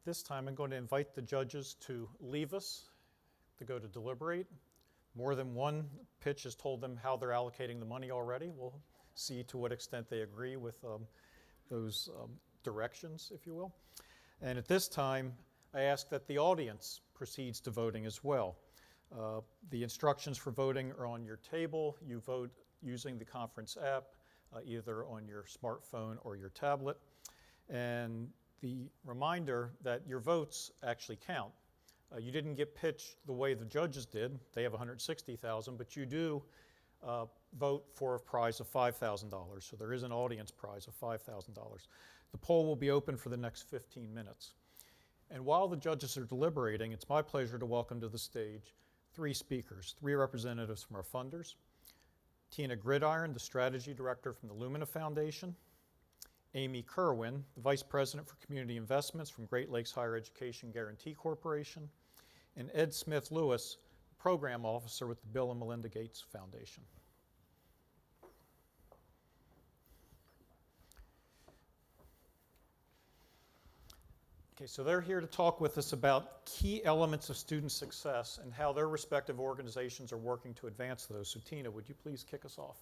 this time, I'm going to invite the judges to leave us to go to deliberate. More than one pitch has told them how they're allocating the money already. We'll see to what extent they agree with those directions, if you will. And at this time, I ask that the audience proceeds to voting as well. The instructions for voting are on your table. You vote using the conference app, either on your smartphone or your tablet. And the reminder that your votes actually count. You didn't get pitched the way the judges did. They have 160,000, but you do vote for a prize of $5,000. So there is an audience prize of $5,000. The poll will be open for the next 15 minutes. And while the judges are deliberating, it's my pleasure to welcome to the stage three speakers, three representatives from our funders. Tina Gridiron, the strategy director from the Lumina Foundation. Amy Kerwin, the Vice President for Community Investments from Great Lakes Higher Education Guarantee Corporation, and Ed Smith-Lewis, Program Officer with the Bill and Melinda Gates Foundation. Okay, so they're here to talk with us about key elements of student success and how their respective organizations are working to advance those. So Tina, would you please kick us off?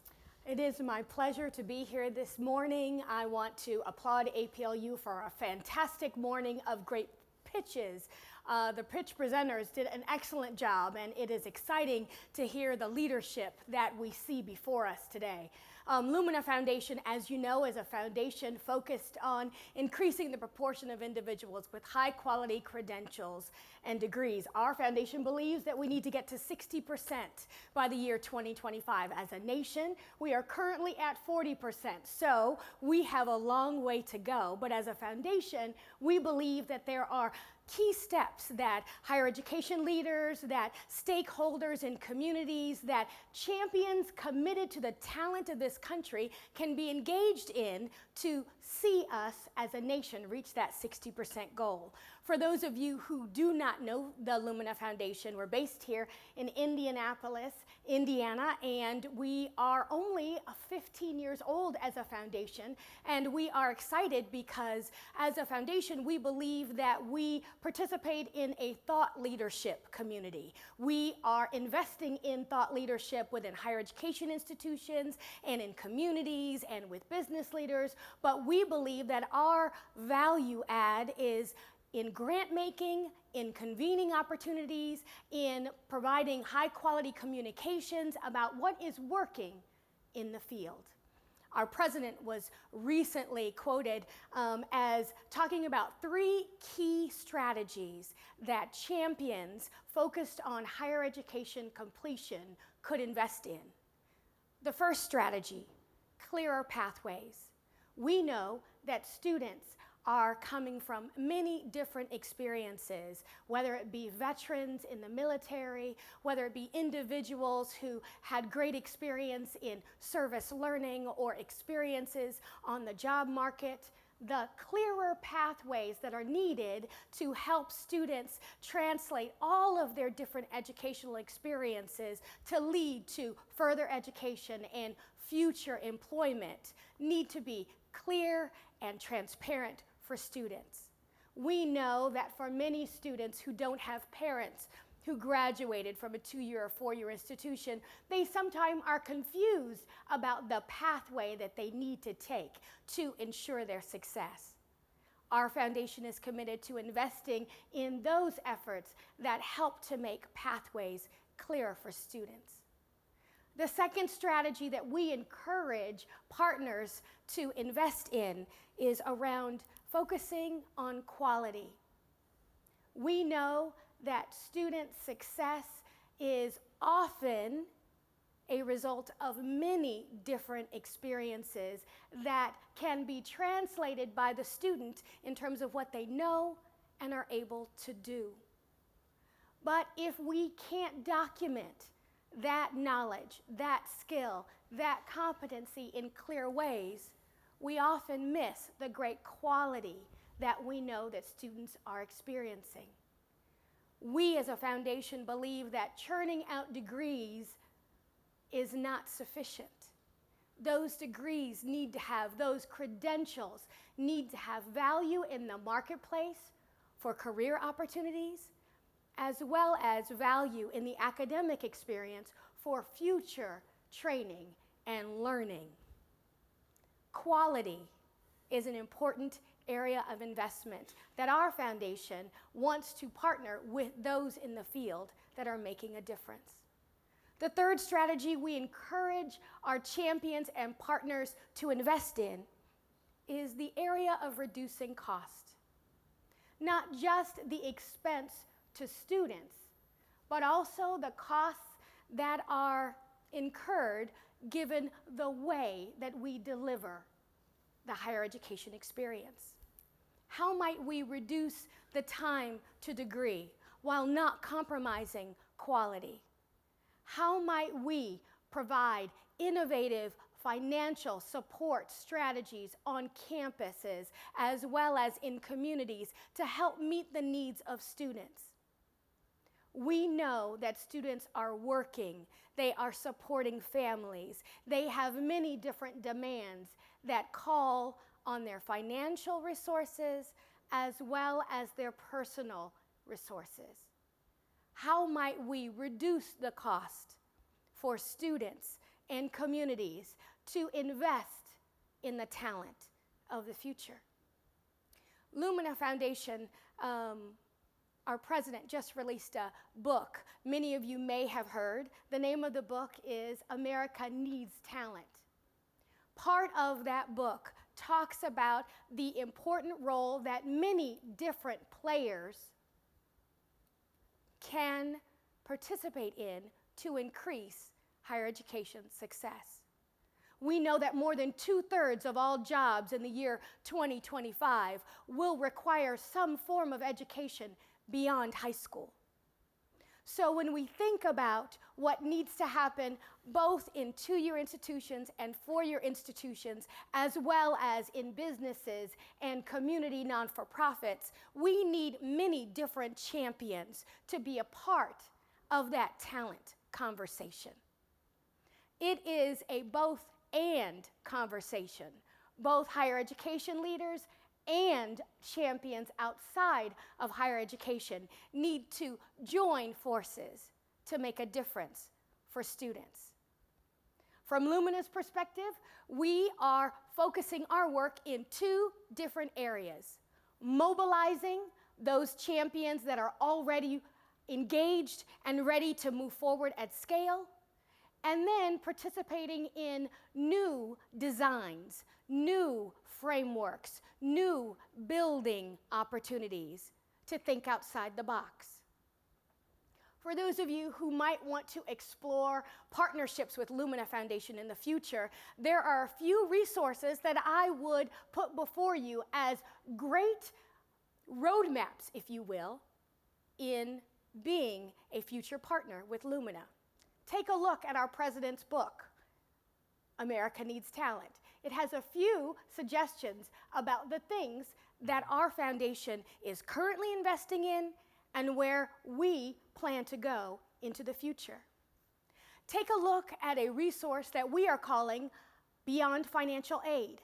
It is my pleasure to be here this morning. I want to applaud APLU for a fantastic morning of great pitches. The pitch presenters did an excellent job, and it is exciting to hear the leadership that we see before us today. Lumina Foundation, as you know, is a foundation focused on increasing the proportion of individuals with high quality credentials and degrees. Our foundation believes that we need to get to 60% by the year 2025. As a nation, we are currently at 40%, so we have a long way to go. But as a foundation, we believe that there are key steps that higher education leaders, that stakeholders in communities, that champions committed to the talent of this country can be engaged in to see us as a nation reach that 60% goal. For those of you who do not know the Lumina Foundation, we're based here in Indianapolis, Indiana, and we are only 15 years old as a foundation, and we are excited because as a foundation, we believe that we participate in a thought leadership community. We are investing in thought leadership within higher education institutions and in communities and with business leaders, but we believe that our value add is in grant making, in convening opportunities, in providing high quality communications about what is working in the field. Our president was recently quoted as talking about 3 key strategies that champions focused on higher education completion could invest in. The first strategy, clearer pathways. We know that students are coming from many different experiences, whether it be veterans in the military, whether it be individuals who had great experience in service learning or experiences on the job market. The clearer pathways that are needed to help students translate all of their different educational experiences to lead to further education and future employment need to be clear and transparent for students. We know that for many students who don't have parents who graduated from a 2-year or 4-year institution, they sometimes are confused about the pathway that they need to take to ensure their success. Our foundation is committed to investing in those efforts that help to make pathways clearer for students. The second strategy that we encourage partners to invest in is around focusing on quality. We know that student success is often a result of many different experiences that can be translated by the student in terms of what they know and are able to do. But if we can't document that knowledge, that skill, that competency in clear ways, we often miss the great quality that we know that students are experiencing. We as a foundation believe that churning out degrees is not sufficient. Those degrees need to have, those credentials need to have value in the marketplace for career opportunities, as well as value in the academic experience for future training and learning. Quality is an important area of investment that our foundation wants to partner with those in the field that are making a difference. The third strategy we encourage our champions and partners to invest in is the area of reducing cost. Not just the expense to students, but also the costs that are incurred given the way that we deliver the higher education experience. How might we reduce the time to degree while not compromising quality? How might we provide innovative financial support strategies on campuses as well as in communities to help meet the needs of students? We know that students are working, they are supporting families, they have many different demands that call on their financial resources as well as their personal resources. How might we reduce the cost for students and communities to invest in the talent of the future? Lumina Foundation, our president just released a book. Many of you may have heard. The name of the book is America Needs Talent. Part of that book talks about the important role that many different players can participate in to increase higher education success. We know that more than 2/3 of all jobs in the year 2025 will require some form of education beyond high school. So when we think about what needs to happen both in 2-year institutions and 4-year institutions, as well as in businesses and community non-for-profits, we need many different champions to be a part of that talent conversation. It is a both and conversation. Both higher education leaders and champions outside of higher education need to join forces to make a difference for students. From Lumina's perspective, we are focusing our work in 2 different areas: mobilizing those champions that are already engaged and ready to move forward at scale, and then participating in new designs, new frameworks, new building opportunities to think outside the box. For those of you who might want to explore partnerships with Lumina Foundation in the future, there are a few resources that I would put before you as great roadmaps, if you will, in being a future partner with Lumina. Take a look at our president's book, America Needs Talent. It has a few suggestions about the things that our foundation is currently investing in and where we plan to go into the future. Take a look at a resource that we are calling Beyond Financial Aid.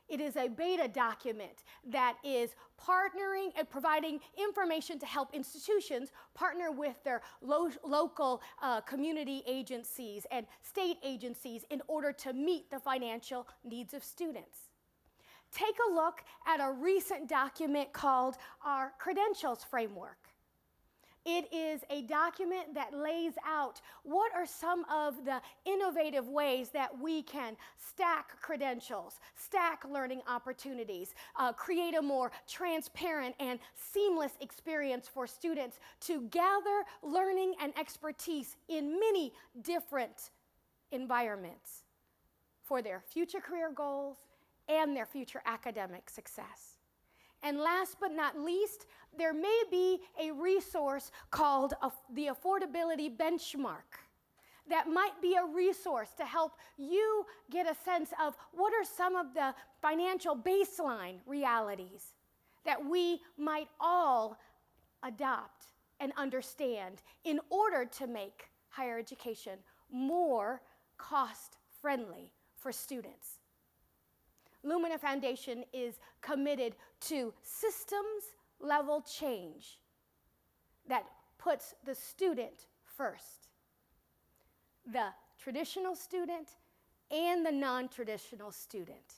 It is a beta document that is partnering and providing information to help institutions partner with their local community agencies and state agencies in order to meet the financial needs of students. Take a look at a recent document called our Credentials Framework. It is a document that lays out what are some of the innovative ways that we can stack credentials, stack learning opportunities, create a more transparent and seamless experience for students to gather learning and expertise in many different environments for their future career goals and their future academic success. And last but not least, there may be a resource called the Affordability Benchmark that might be a resource to help you get a sense of what are some of the financial baseline realities that we might all adopt and understand in order to make higher education more cost-friendly for students. Lumina Foundation is committed to systems level change that puts the student first. The traditional student and the non-traditional student.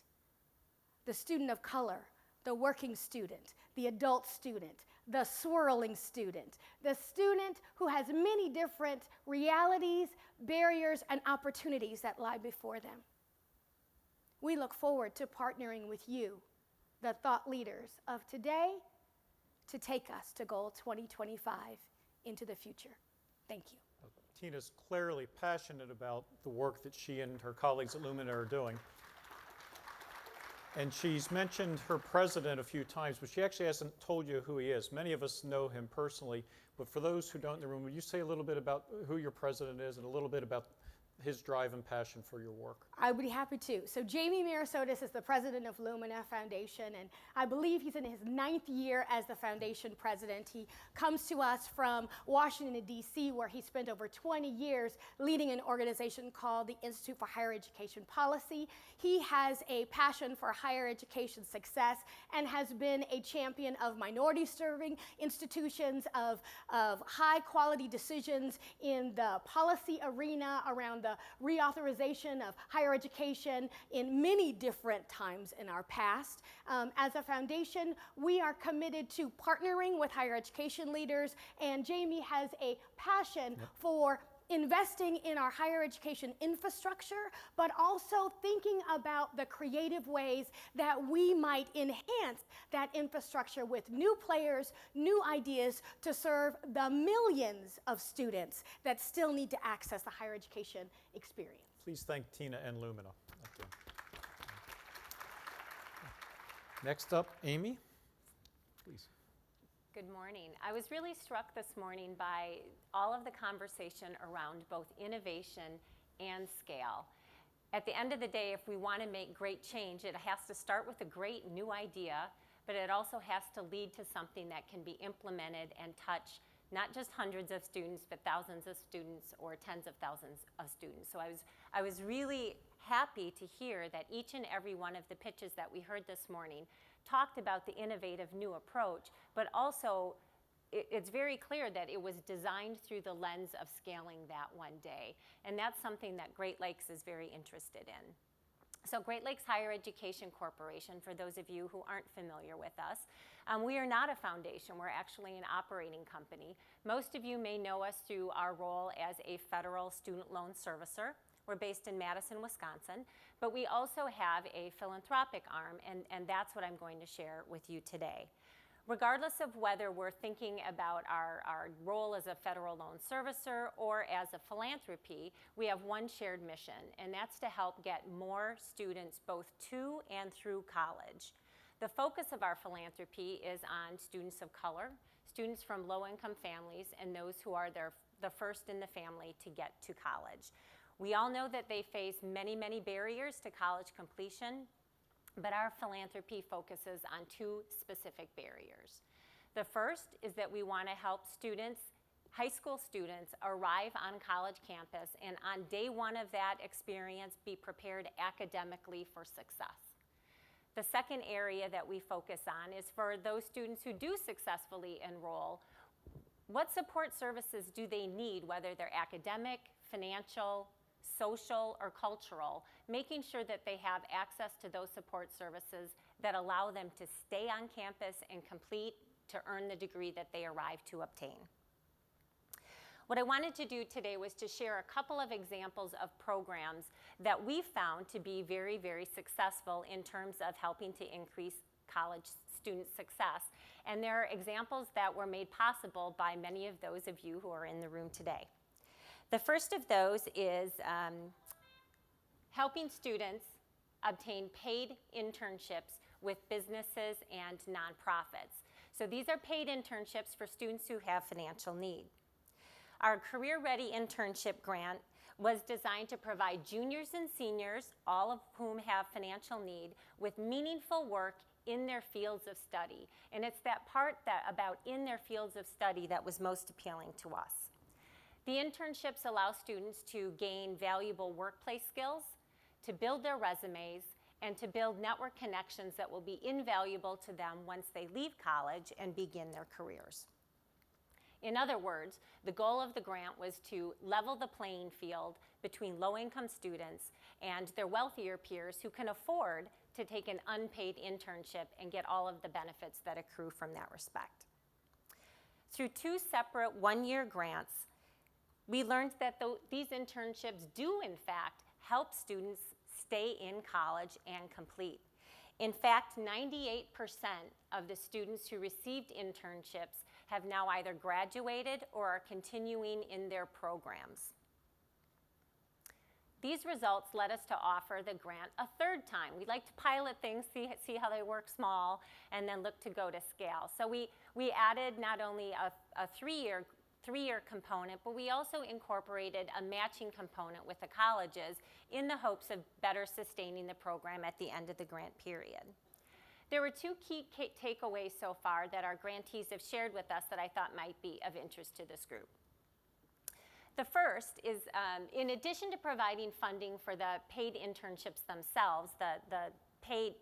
The student of color, the working student, the adult student, the swirling student, the student who has many different realities, barriers, and opportunities that lie before them. We look forward to partnering with you, the thought leaders of today, to take us to Goal 2025 into the future. Thank you. Tina's clearly passionate about the work that she and her colleagues at Lumina are doing. And she's mentioned her president a few times, but she actually hasn't told you who he is. Many of us know him personally, but for those who don't in the room, would you say a little bit about who your president is and a little bit about his drive and passion for your work? I would be happy to. So Jamie Mirasotis is the president of Lumina Foundation, and I believe he's in his 9th year as the foundation president. He comes to us from Washington, D.C., where he spent over 20 years leading an organization called the Institute for Higher Education Policy. He has a passion for higher education success and has been a champion of minority-serving institutions, of high-quality decisions in the policy arena around the reauthorization of higher education in many different times in our past. As a foundation, we are committed to partnering with higher education leaders, and Jamie has a passion for investing in our higher education infrastructure, but also thinking about the creative ways that we might enhance that infrastructure with new players, new ideas to serve the millions of students that still need to access the higher education experience. Please thank Tina and Lumina. Thank you. Next up, Amy, please. Good morning. I was really struck this morning by all of the conversation around both innovation and scale. At the end of the day, if we want to make great change, it has to start with a great new idea, but it also has to lead to something that can be implemented and touch not just hundreds of students, but thousands of students or tens of thousands of students. So I was really happy to hear that each and every one of the pitches that we heard this morning talked about the innovative new approach, but also it's very clear that it was designed through the lens of scaling that one day. And that's something that Great Lakes is very interested in. So Great Lakes Higher Education Corporation, for those of you who aren't familiar with us, we are not a foundation. We're actually an operating company. Most of you may know us through our role as a federal student loan servicer. We're based in Madison, Wisconsin, but we also have a philanthropic arm, and that's what I'm going to share with you today. Regardless of whether we're thinking about our role as a federal loan servicer or as a philanthropy, we have one shared mission, and that's to help get more students both to and through college. The focus of our philanthropy is on students of color, students from low-income families, and those who are the first in the family to get to college. We all know that they face many, many barriers to college completion, but our philanthropy focuses on two specific barriers. The first is that we want to help students, high school students, arrive on college campus and on day one of that experience be prepared academically for success. The second area that we focus on is for those students who do successfully enroll, what support services do they need, whether they're academic, financial, social, or cultural, making sure that they have access to those support services that allow them to stay on campus and complete to earn the degree that they arrive to obtain. What I wanted to do today was to share a couple of examples of programs that we found to be very, very successful in terms of helping to increase college student success. And there are examples that were made possible by many of those of you who are in the room today. The first of those is helping students obtain paid internships with businesses and nonprofits. So these are paid internships for students who have financial need. Our Career Ready internship grant was designed to provide juniors and seniors, all of whom have financial need, with meaningful work in their fields of study. And it's that part about in their fields of study that was most appealing to us. The internships allow students to gain valuable workplace skills, to build their resumes, and to build network connections that will be invaluable to them once they leave college and begin their careers. In other words, the goal of the grant was to level the playing field between low-income students and their wealthier peers who can afford to take an unpaid internship and get all of the benefits that accrue from that respect. Through 2 separate one-year grants, we learned that these internships do, in fact, help students stay in college and complete. In fact, 98% of the students who received internships have now either graduated or are continuing in their programs. These results led us to offer the grant a 3rd time. We like to pilot things, see how they work small, and then look to go to scale. So we added not only a 3-year component, but we also incorporated a matching component with the colleges in the hopes of better sustaining the program at the end of the grant period. There were 2 key takeaways so far that our grantees have shared with us that I thought might be of interest to this group. The first is, in addition to providing funding for the paid internships themselves, the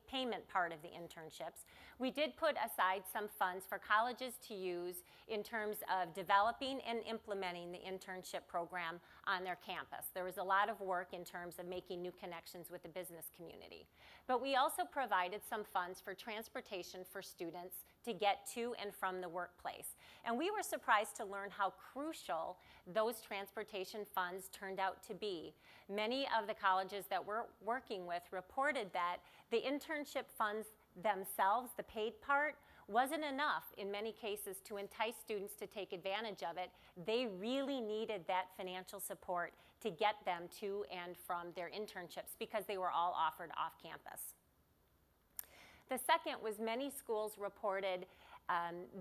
payment part of the internships, we did put aside some funds for colleges to use in terms of developing and implementing the internship program on their campus. There was a lot of work in terms of making new connections with the business community. But we also provided some funds for transportation for students to get to and from the workplace. And we were surprised to learn how crucial those transportation funds turned out to be. Many of the colleges that we're working with reported that the internship funds themselves, the paid part, wasn't enough in many cases to entice students to take advantage of it. They really needed that financial support to get them to and from their internships because they were all offered off campus. The second was many schools reported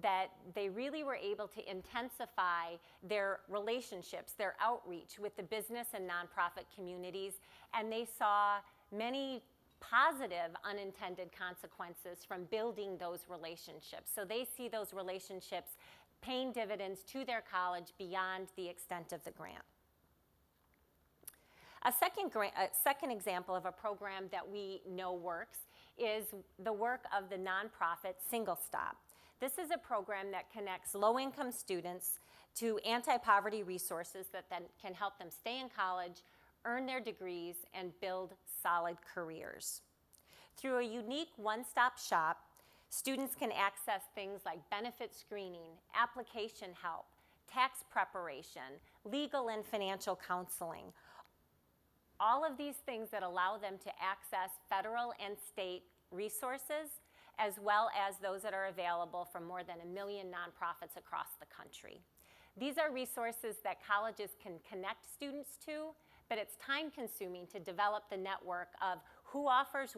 that they really were able to intensify their relationships, their outreach with the business and nonprofit communities, and they saw many positive unintended consequences from building those relationships. So they see those relationships paying dividends to their college beyond the extent of the grant. A second example of a program that we know works is the work of the nonprofit Single Stop. This is a program that connects low-income students to anti-poverty resources that then can help them stay in college, earn their degrees, and build solid careers. Through a unique one-stop shop, students can access things like benefit screening, application help, tax preparation, legal and financial counseling. All of these things that allow them to access federal and state resources, as well as those that are available from more than 1 million nonprofits across the country. These are resources that colleges can connect students to, but it's time-consuming to develop the network of who offers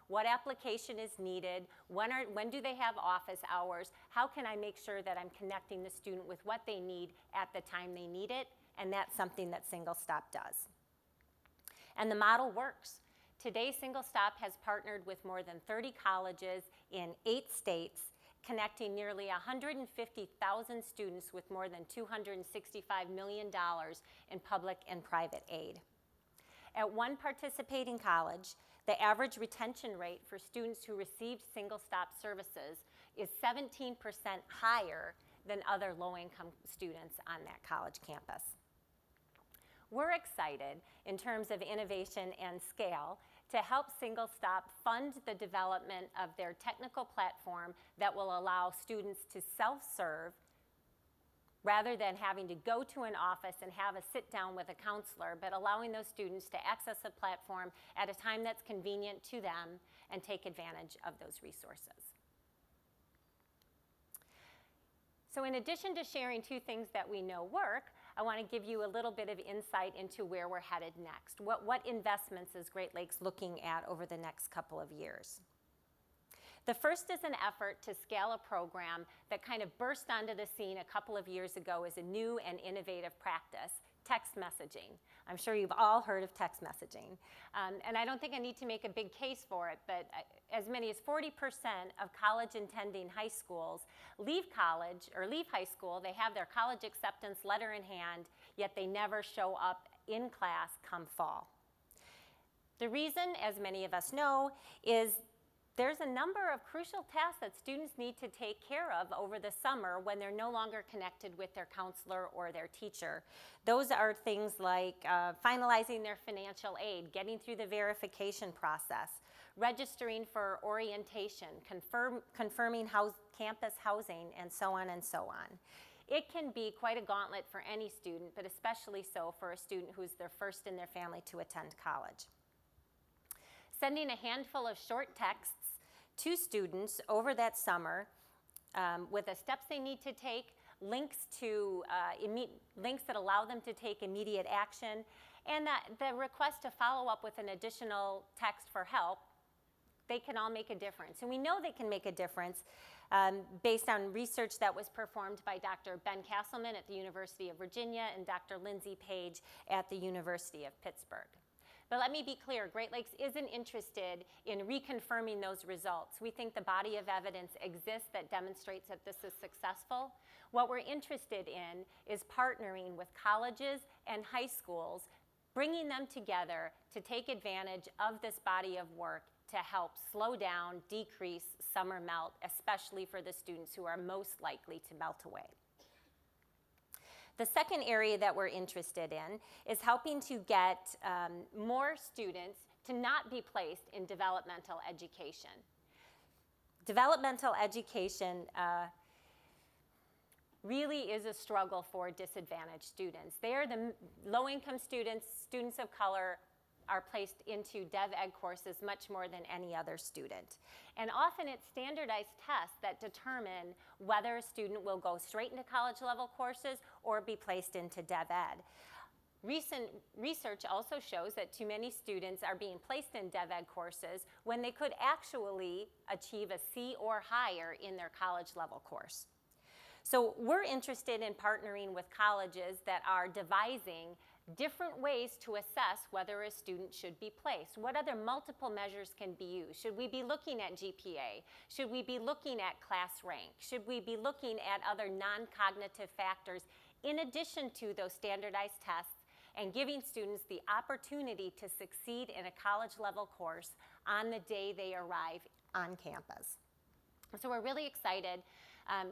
what application is needed, when do they have office hours, how can I make sure that I'm connecting the student with what they need at the time they need it, and that's something that Single Stop does. And the model works. Today, Single Stop has partnered with more than 30 colleges in 8 states, connecting nearly 150,000 students with more than $265 million in public and private aid. At one participating college, the average retention rate for students who received Single Stop services is 17% higher than other low-income students on that college campus. We're excited in terms of innovation and scale to help Single Stop fund the development of their technical platform that will allow students to self-serve rather than having to go to an office and have a sit down with a counselor, but allowing those students to access a platform at a time that's convenient to them and take advantage of those resources. So in addition to sharing 2 things that we know work, I want to give you a little bit of insight into where we're headed next. What investments is Great Lakes looking at over the next couple of years? The first is an effort to scale a program that kind of burst onto the scene a couple of years ago as a new and innovative practice, text messaging. I'm sure you've all heard of text messaging. And I don't think I need to make a big case for it, but as many as 40% of college-intending high schools leave college or leave high school, they have their college acceptance letter in hand, yet they never show up in class come fall. The reason, as many of us know, is there's a number of crucial tasks that students need to take care of over the summer when they're no longer connected with their counselor or their teacher. Those are things like finalizing their financial aid, getting through the verification process, registering for orientation, confirming campus housing, and so on and so on. It can be quite a gauntlet for any student, but especially so for a student who's their first in their family to attend college. Sending a handful of short texts to students over that summer with the steps they need to take, links that allow them to take immediate action, and the request to follow up with an additional text for help, they can all make a difference. And we know they can make a difference based on research that was performed by Dr. Ben Castleman at the University of Virginia and Dr. Lindsay Page at the University of Pittsburgh. But let me be clear, Great Lakes isn't interested in reconfirming those results. We think the body of evidence exists that demonstrates that this is successful. What we're interested in is partnering with colleges and high schools, bringing them together to take advantage of this body of work to help slow down, decrease summer melt, especially for the students who are most likely to melt away. The second area that we're interested in is helping to get more students to not be placed in developmental education. Developmental education really is a struggle for disadvantaged students. They are the low-income students, students of color, are placed into DevEd courses much more than any other student. And often it's standardized tests that determine whether a student will go straight into college level courses or be placed into DevEd. Recent research also shows that too many students are being placed in DevEd courses when they could actually achieve a C or higher in their college level course. So we're interested in partnering with colleges that are devising different ways to assess whether a student should be placed. What other multiple measures can be used? Should we be looking at GPA? Should we be looking at class rank? Should we be looking at other non-cognitive factors in addition to those standardized tests and giving students the opportunity to succeed in a college level course on the day they arrive on campus? So we're really excited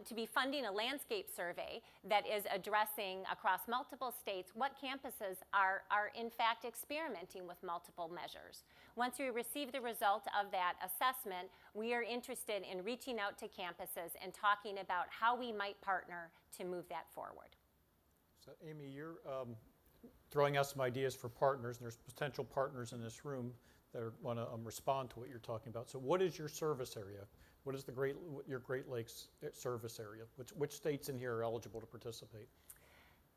to be funding a landscape survey that is addressing across multiple states what campuses are in fact experimenting with multiple measures. Once we receive the result of that assessment, we are interested in reaching out to campuses and talking about how we might partner to move that forward. So Amy, you're throwing out some ideas for partners, and there's potential partners in this room that want to respond to what you're talking about. So what is your service area? What is your Great Lakes service area? Which states in here are eligible to participate?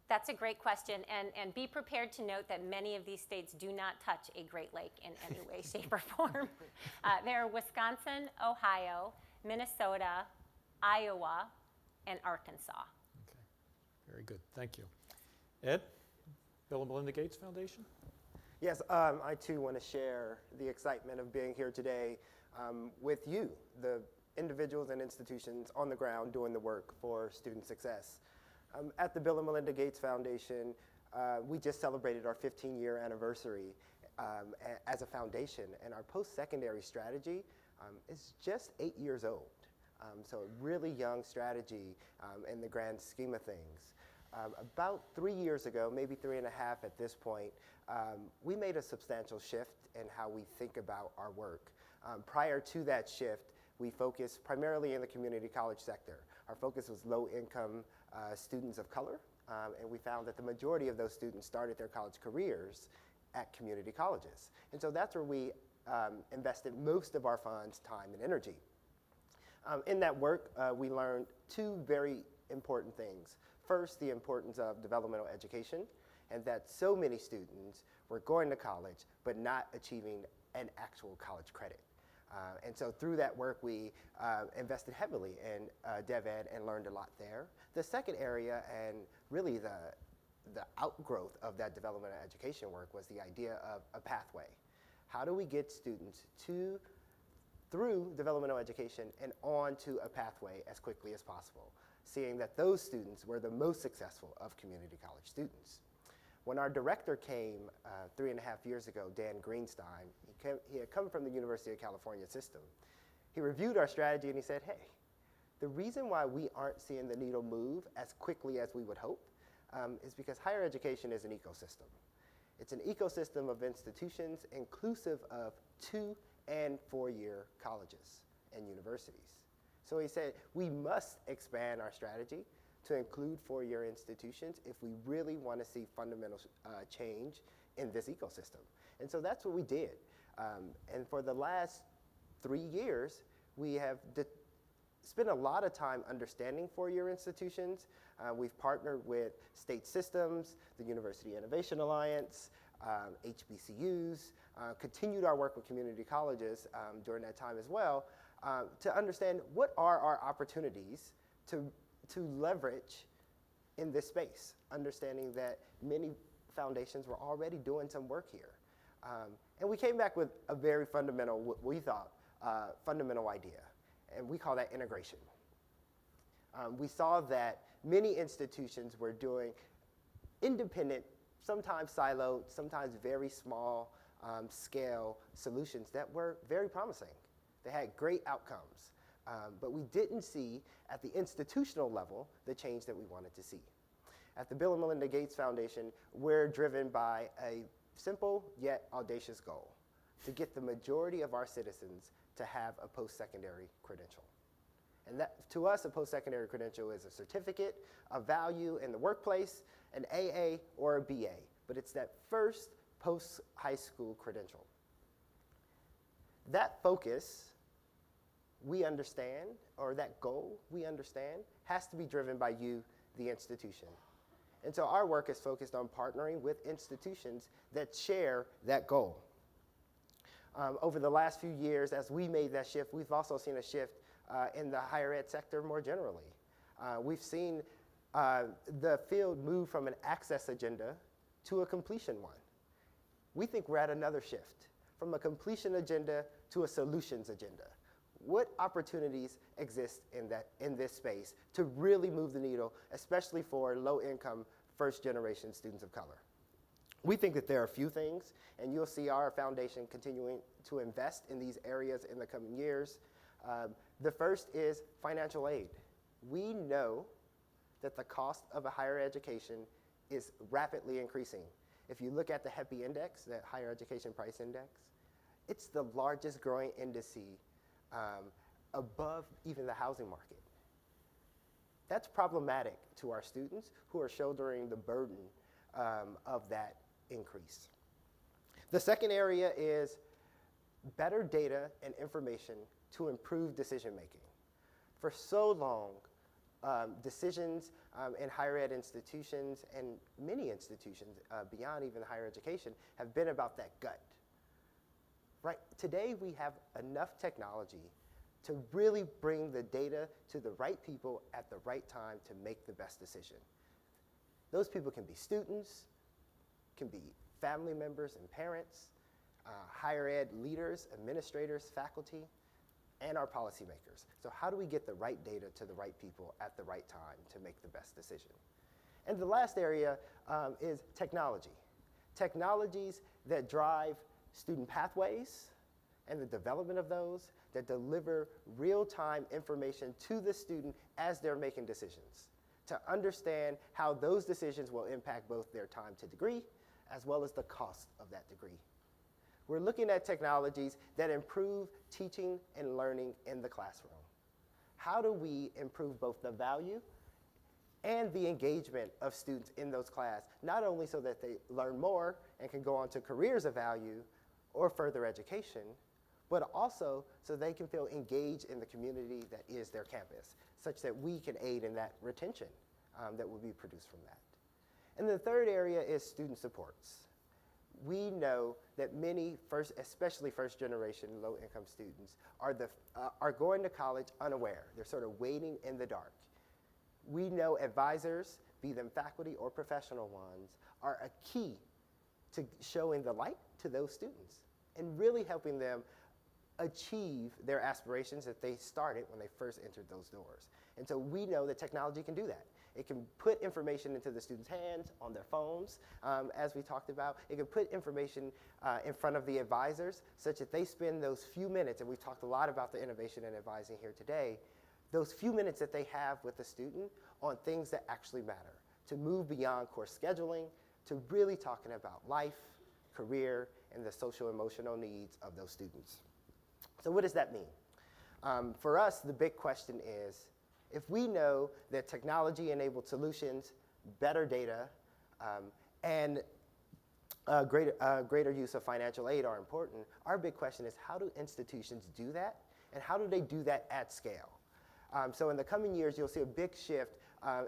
That's a great question, and be prepared to note that many of these states do not touch a Great Lake in any way, shape, or form. There are Wisconsin, Ohio, Minnesota, Iowa, and Arkansas. Okay, very good, thank you. Ed, Bill and Melinda Gates Foundation? Yes, I too want to share the excitement of being here today with you, the individuals and institutions on the ground doing the work for student success. At the Bill and Melinda Gates Foundation, we just celebrated our 15-year anniversary as a foundation, and our post-secondary strategy is just 8 years old. So a really young strategy in the grand scheme of things. About 3 years ago, maybe 3.5 at this point, we made a substantial shift in how we think about our work. Prior to that shift, we focused primarily in the community college sector. Our focus was low-income students of color, and we found that the majority of those students started their college careers at community colleges. And so that's where we invested most of our funds, time, and energy. In that work, we learned two very important things. First, the importance of developmental education, and that so many students were going to college but not achieving an actual college credit. And so through that work, we invested heavily in DevEd and learned a lot there. The second area, and really the outgrowth of that developmental education work, was the idea of a pathway. How do we get students through developmental education and onto a pathway as quickly as possible, seeing that those students were the most successful of community college students. When our director came 3.5 years ago, Dan Greenstein, he had come from the University of California system. He reviewed our strategy and he said, hey, the reason why we aren't seeing the needle move as quickly as we would hope is because higher education is an ecosystem. It's an ecosystem of institutions inclusive of 2- and 4-year colleges and universities. So he said, we must expand our strategy to include 4-year institutions if we really want to see fundamental change in this ecosystem. And so that's what we did. And for the last 3 years, we have spent a lot of time understanding 4-year institutions. We've partnered with state systems, the University Innovation Alliance, HBCUs, continued our work with community colleges during that time as well, to understand what are our opportunities to leverage in this space, understanding that many foundations were already doing some work here. And we came back with a very fundamental, what we thought, fundamental idea, and we call that integration. We saw that many institutions were doing independent, sometimes siloed, sometimes very small scale solutions that were very promising. They had great outcomes, but we didn't see at the institutional level the change that we wanted to see. At the Bill and Melinda Gates Foundation, we're driven by a simple yet audacious goal: to get the majority of our citizens to have a post-secondary credential. And that, to us, a post-secondary credential is a certificate of value in the workplace, an AA or a BA, but it's that first post-high school credential. That focus, we understand, or that goal, we understand, has to be driven by you, the institution. And so our work is focused on partnering with institutions that share that goal. Over the last few years, as we made that shift, we've also seen a shift in the higher ed sector more generally. We've seen the field move from an access agenda to a completion one. We think we're at another shift, from a completion agenda to a solutions agenda. What opportunities exist in this space to really move the needle, especially for low-income, first-generation students of color? We think that there are a few things, and you'll see our foundation continuing to invest in these areas in the coming years. The first is financial aid. We know that the cost of a higher education is rapidly increasing. If you look at the HEPI index, that higher education price index, it's the largest growing indice above even the housing market. That's problematic to our students who are shouldering the burden of that increase. The second area is better data and information to improve decision making. For so long, decisions in higher ed institutions and many institutions beyond even higher education have been about that gut. Right? Today we have enough technology to really bring the data to the right people at the right time to make the best decision. Those people can be students, can be family members and parents, higher ed leaders, administrators, faculty, and our policymakers. So how do we get the right data to the right people at the right time to make the best decision? And the last area is technology. Technologies that drive student pathways and the development of those, that deliver real-time information to the student as they're making decisions, to understand how those decisions will impact both their time to degree as well as the cost of that degree. We're looking at technologies that improve teaching and learning in the classroom. How do we improve both the value and the engagement of students in those classes, not only so that they learn more and can go on to careers of value or further education, but also so they can feel engaged in the community that is their campus, such that we can aid in that retention that will be produced from that. And the third area is student supports. We know that many, especially first-generation low-income students, are going to college unaware. They're sort of waiting in the dark. We know advisors, be them faculty or professional ones, are a key to showing the light to those students and really helping them achieve their aspirations that they started when they first entered those doors. And so we know that technology can do that. It can put information into the students' hands, on their phones, as we talked about. It can put information in front of the advisors such that they spend those few minutes, and we've talked a lot about the innovation and advising here today, those few minutes that they have with the student on things that actually matter, to move beyond course scheduling, to really talking about life, career, and the social emotional needs of those students. So what does that mean? For us, the big question is, if we know that technology-enabled solutions, better data, and greater use of financial aid are important, our big question is, how do institutions do that? And how do they do that at scale? So in the coming years, you'll see a big shift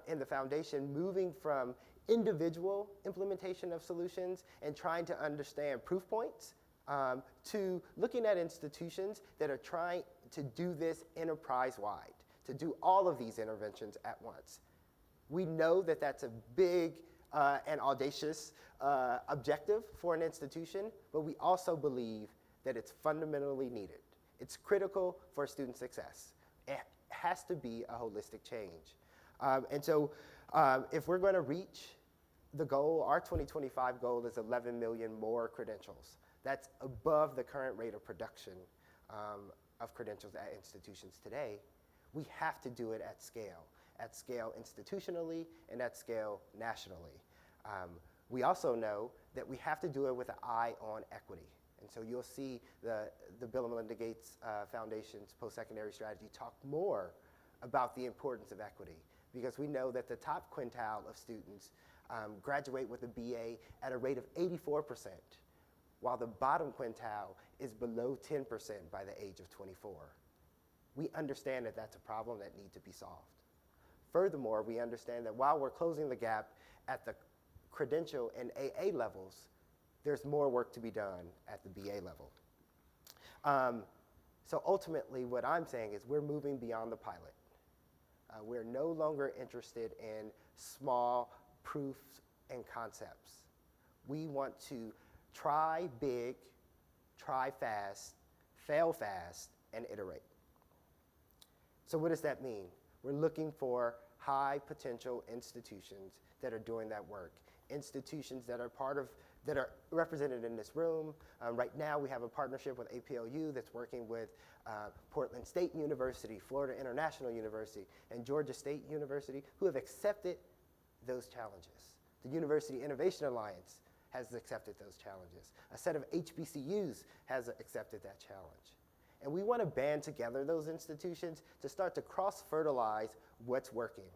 in the foundation moving from individual implementation of solutions and trying to understand proof points to looking at institutions that are trying to do this enterprise-wide, to do all of these interventions at once. We know that that's a big and audacious objective for an institution, but we also believe that it's fundamentally needed. It's critical for student success. It has to be a holistic change. And so if we're going to reach the goal, our 2025 goal is 11 million more credentials. That's above the current rate of production of credentials at institutions today. We have to do it at scale institutionally and at scale nationally. We also know that we have to do it with an eye on equity. And so you'll see the Bill and Melinda Gates Foundation's post-secondary strategy talk more about the importance of equity, because we know that the top quintile of students graduate with a BA at a rate of 84%, while the bottom quintile is below 10% by the age of 24. We understand that that's a problem that needs to be solved. Furthermore, we understand that while we're closing the gap at the credential and AA levels, there's more work to be done at the BA level. So ultimately, what I'm saying is we're moving beyond the pilot. We're no longer interested in small proofs and concepts. We want to try big, try fast, fail fast, and iterate. So what does that mean? We're looking for high potential institutions that are doing that work. Institutions that are represented in this room. Right now we have a partnership with APLU that's working with Portland State University, Florida International University, and Georgia State University, who have accepted those challenges. The University Innovation Alliance has accepted those challenges. A set of HBCUs has accepted that challenge. And we want to band together those institutions to start to cross-fertilize what's working.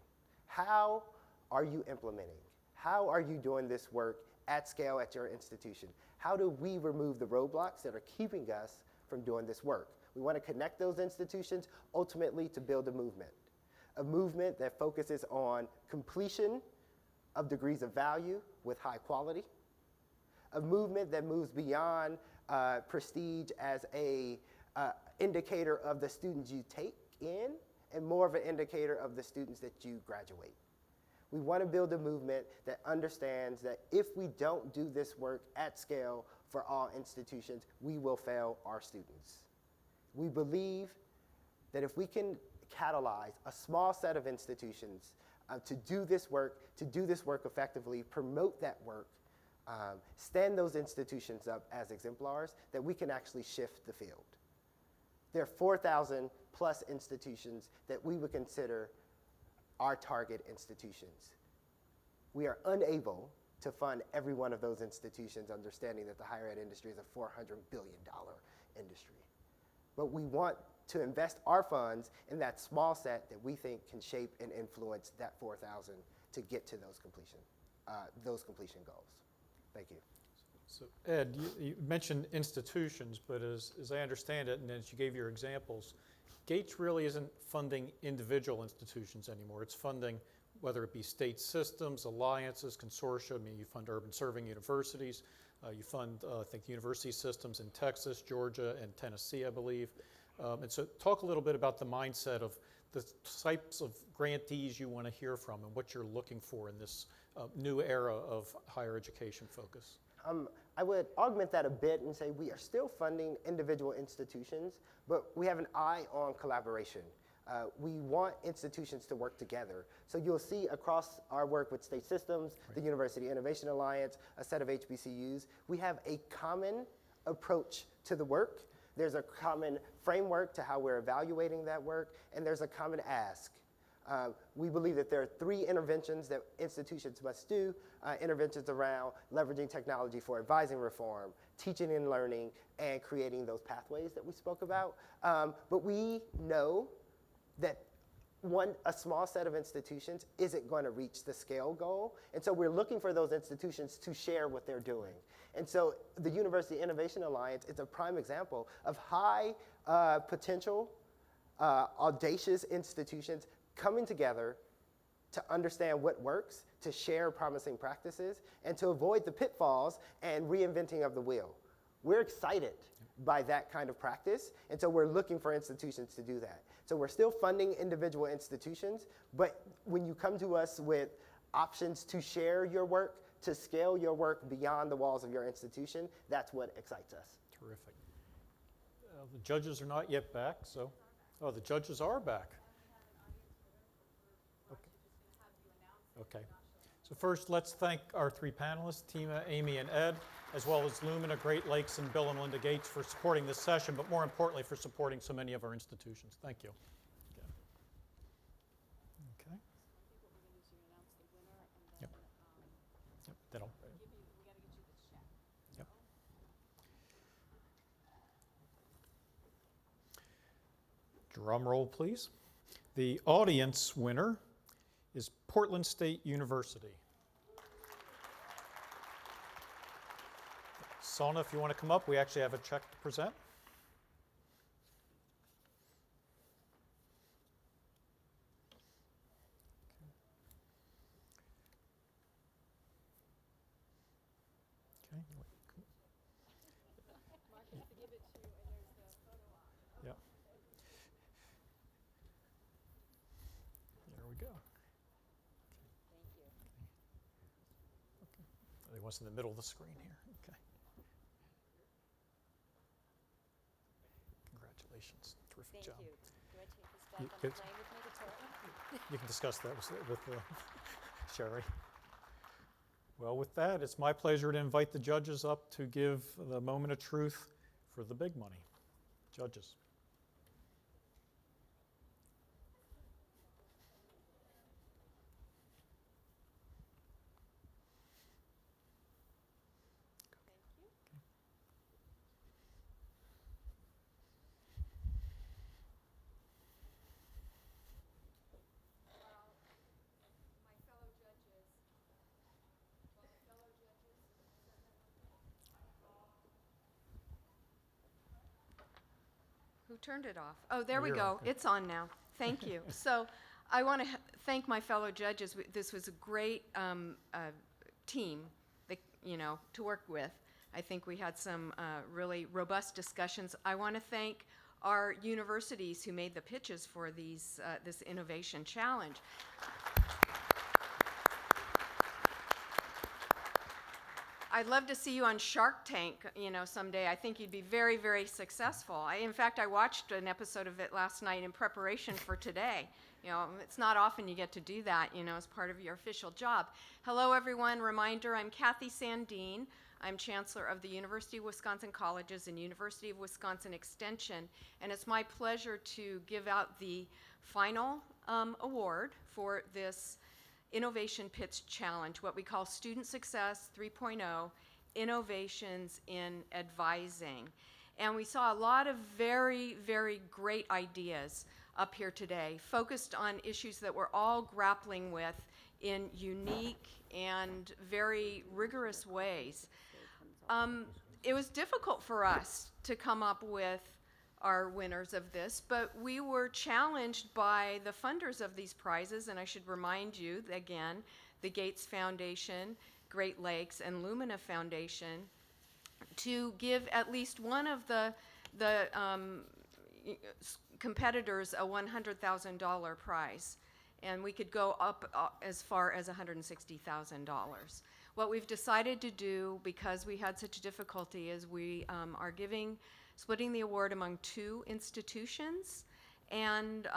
How are you implementing? How are you doing this work at scale at your institution? How do we remove the roadblocks that are keeping us from doing this work? We want to connect those institutions ultimately to build a movement that focuses on completion of degrees of value with high quality, a movement that moves beyond prestige as a indicator of the students you take in and more of an indicator of the students that you graduate. We want to build a movement that understands that if we don't do this work at scale for all institutions, we will fail our students. We believe that if we can catalyze a small set of institutions to do this work effectively, promote that work, stand those institutions up as exemplars, that we can actually shift the field. There are 4,000 plus institutions that we would consider our target institutions. We are unable to fund every one of those institutions, understanding that the higher ed industry is a $400 billion industry. But we want to invest our funds in that small set that we think can shape and influence that 4,000 to get to those completion goals. Thank you. So Ed, you mentioned institutions, but as I understand it, and as you gave your examples, Gates really isn't funding individual institutions anymore. It's funding, whether it be state systems, alliances, consortia. I mean, you fund urban serving universities. You fund, I think, the university systems in Texas, Georgia, and Tennessee, I believe. And so talk a little bit about the mindset of the types of grantees you want to hear from and what you're looking for in this new era of higher education focus. I would augment that a bit and say we are still funding individual institutions, but we have an eye on collaboration. We want institutions to work together. So you'll see across our work with state systems, the University Innovation Alliance, a set of HBCUs, we have a common approach to the work. There's a common framework to how we're evaluating that work, and there's a common ask. We believe that there are 3 interventions that institutions must do, interventions around leveraging technology for advising reform, teaching and learning, and creating those pathways that we spoke about. But we know that a small set of institutions isn't going to reach the scale goal. And so we're looking for those institutions to share what they're doing. And so the University Innovation Alliance is a prime example of high potential, audacious institutions coming together to understand what works, to share promising practices, and to avoid the pitfalls and reinventing of the wheel. We're excited by that kind of practice, and so we're looking for institutions to do that. So we're still funding individual institutions, but when you come to us with options to share your work, to scale your work beyond the walls of your institution, that's what excites us. Terrific. The judges are not yet back, so, oh, the judges are back. Okay. So first, let's thank our 3 panelists, Tima, Amy, and Ed, as well as Lumina, Great Lakes, and Bill and Melinda Gates for supporting this session, but more importantly, for supporting so many of our institutions. Thank you. Okay. Yep. Yep. That'll. Yep. Drum roll, please. The audience winner is Portland State University. Sona, if you want to come up, we actually have a check to present. Okay. Yeah. There we go. It was in the middle of the screen here. Okay. Congratulations. Terrific job. Thank you. Do I take this back You on the could- plane with me to Portland? You can discuss that with Sherry. Well, with that, it's my pleasure to invite the judges up to give the moment of truth for the big money. Judges. Who turned it off? Oh, there we You're go. on. It's on now. Thank you. So I want to thank my fellow judges. This was a great team that, to work with. I think we had some really robust discussions. I want to thank our universities who made the pitches for this innovation challenge. I'd love to see you on Shark Tank, someday. I think you'd be very, very successful. In fact, I watched an episode of it last night in preparation for today. It's not often you get to do that, as part of your official job. Hello, everyone. Reminder, I'm Kathy Sandeen. I'm Chancellor of the University of Wisconsin Colleges and University of Wisconsin Extension, and it's my pleasure to give out the final award for this Innovation Pitch Challenge, what we call Student Success 3.0, Innovations in Advising. And we saw a lot of very, very great ideas up here today, focused on issues that we're all grappling with in unique and very rigorous ways. It was difficult for us to come up with our winners of this, but we were challenged by the funders of these prizes, and I should remind you, again, the Gates Foundation, Great Lakes, and Lumina Foundation, to give at least one of the competitors a $100,000 prize, and we could go up as far as $160,000. What we've decided to do, because we had such difficulty, is we are splitting the award among 2 institutions, and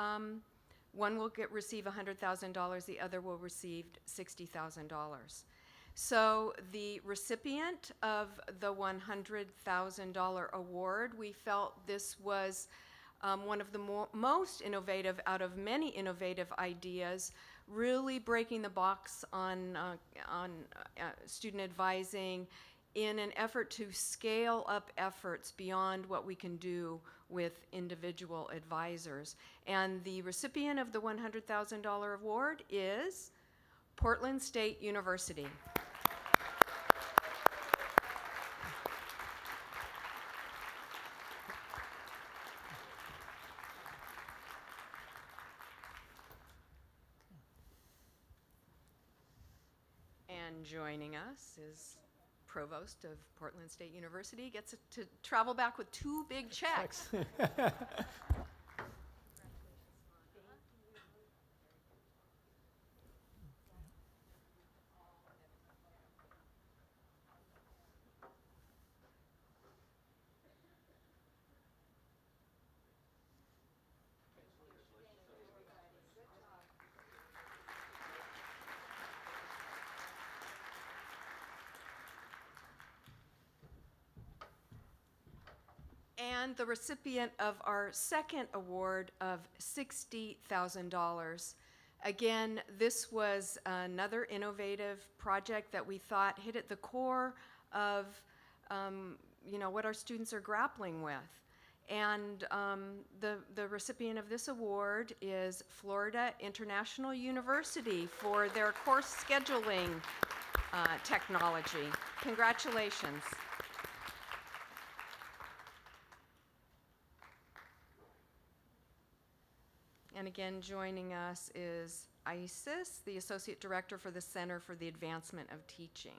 one will receive $100,000, the other will receive $60,000. So the recipient of the $100,000 award, we felt this was one of the most innovative out of many innovative ideas, really breaking the box on student advising in an effort to scale up efforts beyond what we can do with individual advisors. And the recipient of the $100,000 award is Portland State University. And joining us is Provost of Portland State University, gets to travel back with 2 big checks. And the recipient of our second award of $60,000. Again, this was another innovative project that we thought hit at the core of what our students are grappling with. And the recipient of this award is Florida International University for their course scheduling technology. Congratulations. And again, joining us is Isis, the Associate Director for the Center for the Advancement of Teaching.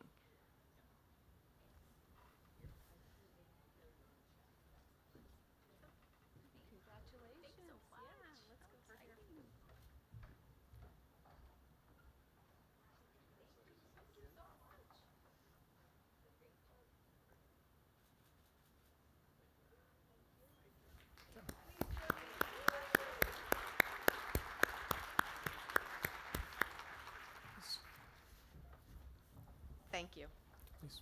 Thank you. Please.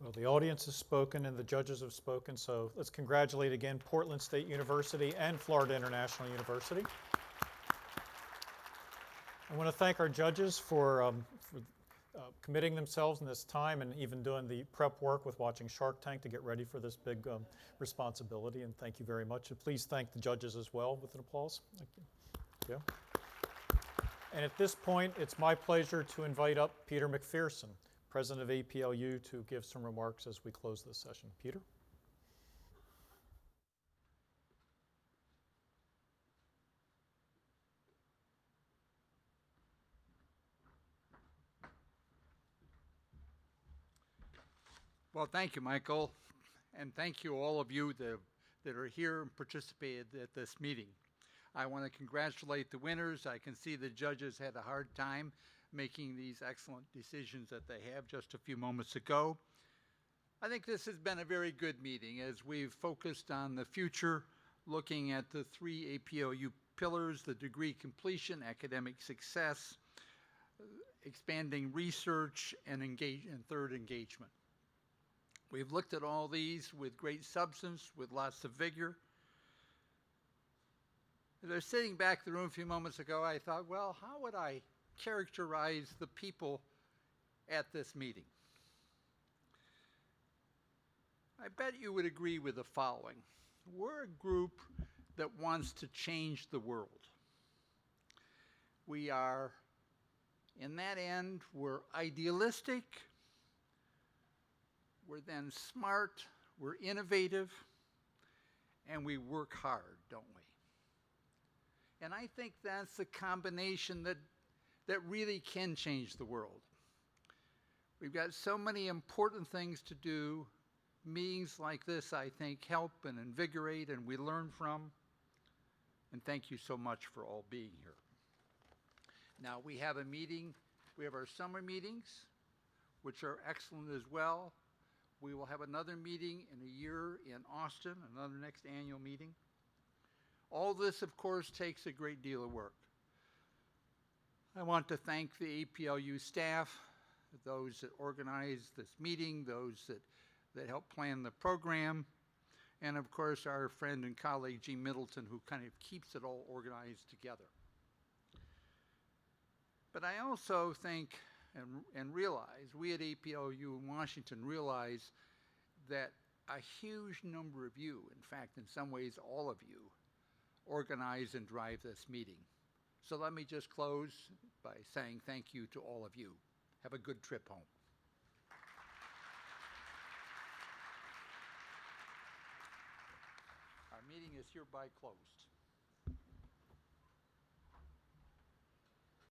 Well, the audience has spoken and the judges have spoken, so let's congratulate again Portland State University and Florida International University. I want to thank our judges for committing themselves in this time and even doing the prep work with watching Shark Tank to get ready for this big responsibility, and thank you very much. And please thank the judges as well with an applause. Thank you. Yeah. And at this point, it's my pleasure to invite up Peter McPherson, President of APLU, to give some remarks as we close this session. Peter? Well, thank you, Michael, and thank you all of you that are here and participated at this meeting. I want to congratulate the winners. I can see the judges had a hard time making these excellent decisions that they have just a few moments ago. I think this has been a very good meeting as we've focused on the future, looking at the 3 APLU pillars: the degree completion, academic success, expanding research, and third, engagement. We've looked at all these with great substance, with lots of vigor. As I was sitting back in the room a few moments ago, I thought, well, how would I characterize the people at this meeting? I bet you would agree with the following. We're a group that wants to change the world. We are, in that end, we're idealistic, we're then smart, we're innovative, and we work hard, don't we? And I think that's the combination that really can change the world. We've got so many important things to do. Meetings like this, I think, help and invigorate, and we learn from. And thank you so much for all being here. Now, we have a meeting We have our summer meetings, which are excellent as well. We will have another meeting in a year in Austin, another next annual meeting. All this, of course, takes a great deal of work. I want to thank the APLU staff, those that organized this meeting, those that helped plan the program, and of course our friend and colleague Jean Middleton, who kind of keeps it all organized together. But I also think and realize, we at APLU in Washington realize that a huge number of you, in fact, in some ways all of you, organize and drive this meeting. So let me just close by saying thank you to all of you. Have a good trip home. Our meeting is hereby closed.